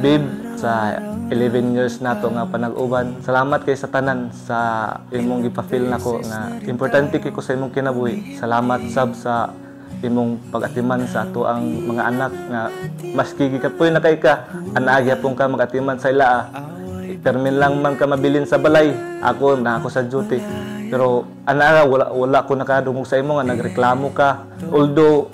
Babe, sa 11 years na to nga panag-uban. Salamat kay sa tanan sa imong gipafeel nako nga importante kay ko sa imong kinabuhi. Salamat sab sa imong pag-atiman sa ato ang mga anak nga maski gikapoy na kay ka, anaagya pong ka mag-atiman sa ila. Termin lang man ka mabilin sa balay. Ako sa duty. Pero wala ko nakadungog sa imo nga nagreklamo ka. Although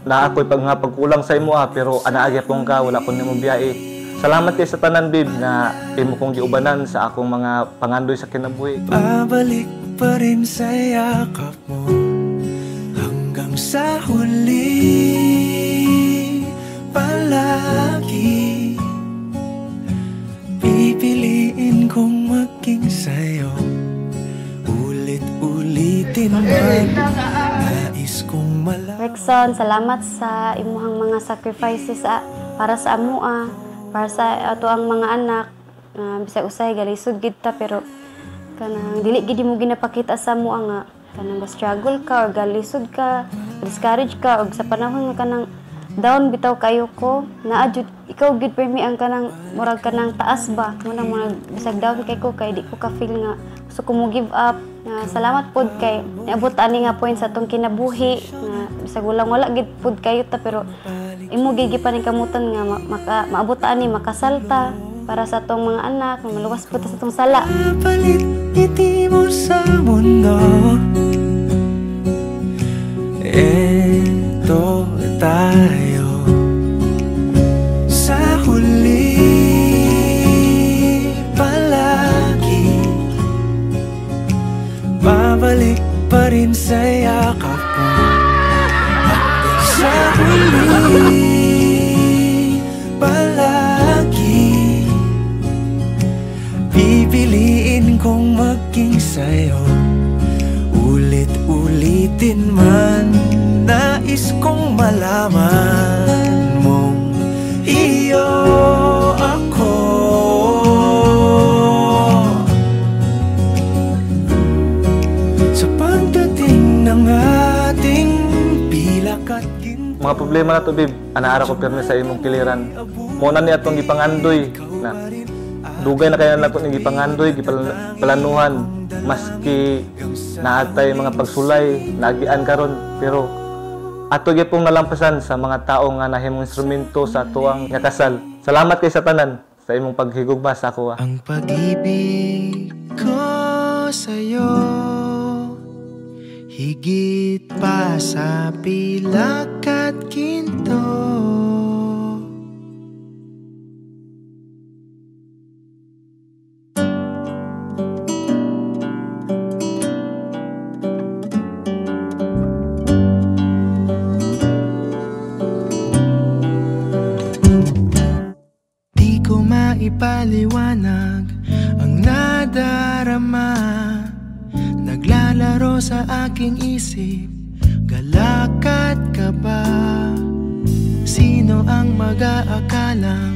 na ako'y pagkulang sa imo pero anaagya pong ka, wala ko nimo biyahe. Salamat kay sa tanan, babe, nga imo kong giubanan sa akong mga pangandoy sa kinabuhi. Pabalik pa rin sa yakap mo hanggang sa huli. Palagi pipiliin kong maging sa'yo. Ulit-ulitin man nais kong Rexon, salamat sa imuhang mga sacrifices para sa amua, para sa ato ang mga anak. Bisag usay galisod gid ta pero kanang dili gid mo ginapakita sa amua nga kanang struggle ka or galisod ka, discourage ka og sa panahon nga kanang down bitaw kayo ko naa jud ikaw gid per mi ang kanang murag kanang taas ba muna mga bisag down kay ko kay di ko ka feel nga gusto ko mo give up. Salamat pod kay niabot ani nga point sa tong kinabuhi nga bisag wala gid pod kayo ta pero imo gid gipaningkamutan nga maabot ani makasalta para sa tong mga anak nga maluwas pod sa tong sala. Palit iti mo sa mundo. Eto tayo sa huli. Palagi babalik pa rin sa yakap mo hanggang sa huli. Palagi pipiliin kong maging sa'yo. Ulit-ulitin man nais kong malaman mong iyo ako. Sa pagdating ng ating pilak at ginto. Mga problema na to, babe, anaara ko pirmi sa imong kiliran. Muna ni atong gipangandoy na dugay na kaya nato ni gipangandoy gipalanuhan maski naatay mga pagsulay nagian karon pero ato gyud pong nalampasan sa mga tao nga nahimong instrumento sa tuwang nga kasal. Salamat kay sa tanan sa imong paghigugma sa ako. Ang pag-ibig ko sa'yo higit pa sa pilak at ginto. Ipaliwanag ang nadarama, naglalaro sa aking isip, galak at kaba. Sino ang mag-aakalang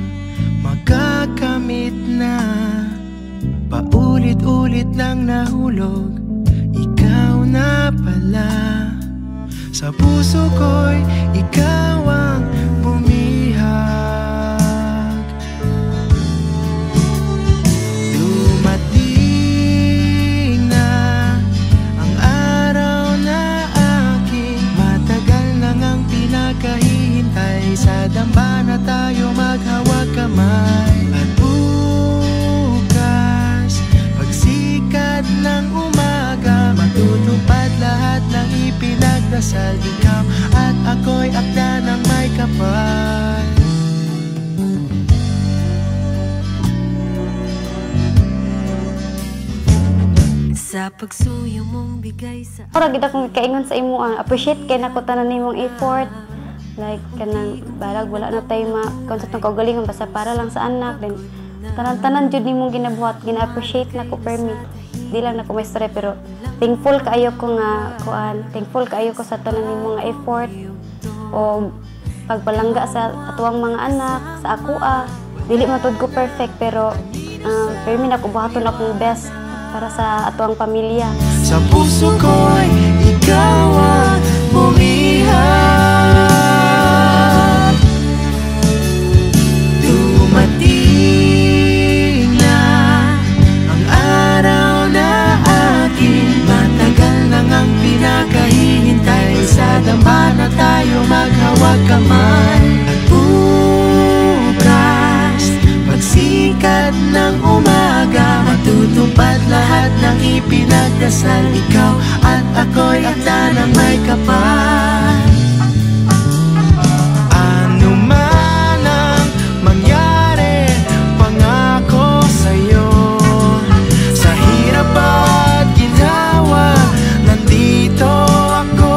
magkakamit na paulit-ulit lang nahulog, ikaw na pala. Sa puso ko'y ikaw ang bumihag. Sa damba na tayo maghawag kamay. At bukas, pagsikat ng umaga, matutupad lahat ng ipinagdasal. Ikaw at ako'y akda ng may kapal. Sa pagsuyo mong bigay sa Ora gid akong kaingon sa imo appreciate kay nako tanan nimong effort. Like, kanang balag, wala na tayo ma-concept ng kaugalingon basta para lang sa anak. Then, tanan-tanan jud nimong ginabuhat, gina-appreciate na ko per me. Di lang na ko may story, pero thankful kaayo ko nga, thankful kaayo ko sa tanan nimong effort. O pagpalangga sa atuang mga anak, sa ako dili matud ko perfect, pero per me na ko buhaton akong best para sa atuang pamilya. Sa puso ko'y ikaw ang bumihag. pinagdasal ikaw at ako'y akda na may kapal. Ano man ang mangyari, pangako sa'yo, sa hirap at ginhawa, nandito ako.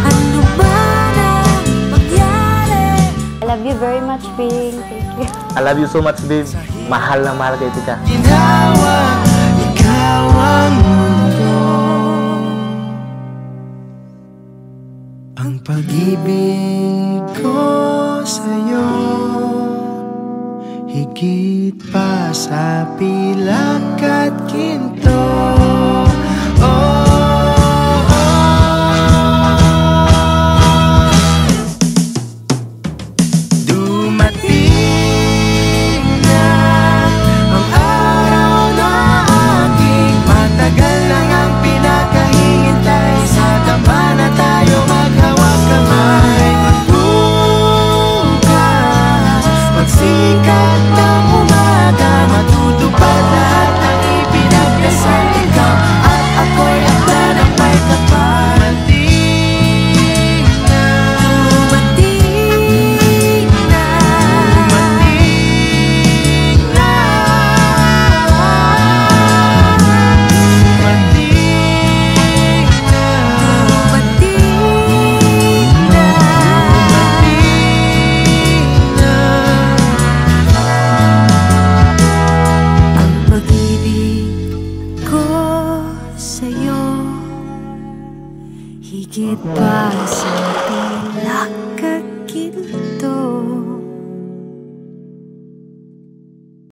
Ano ba na mangyari? I love you very much, Bing. Thank you. I love you so much, babe. Mahal na mahal kay Tika. Ginhawa, ikaw ang mundo. Ang pag-ibig ko sa'yo, higit pa sa pilak at ginto.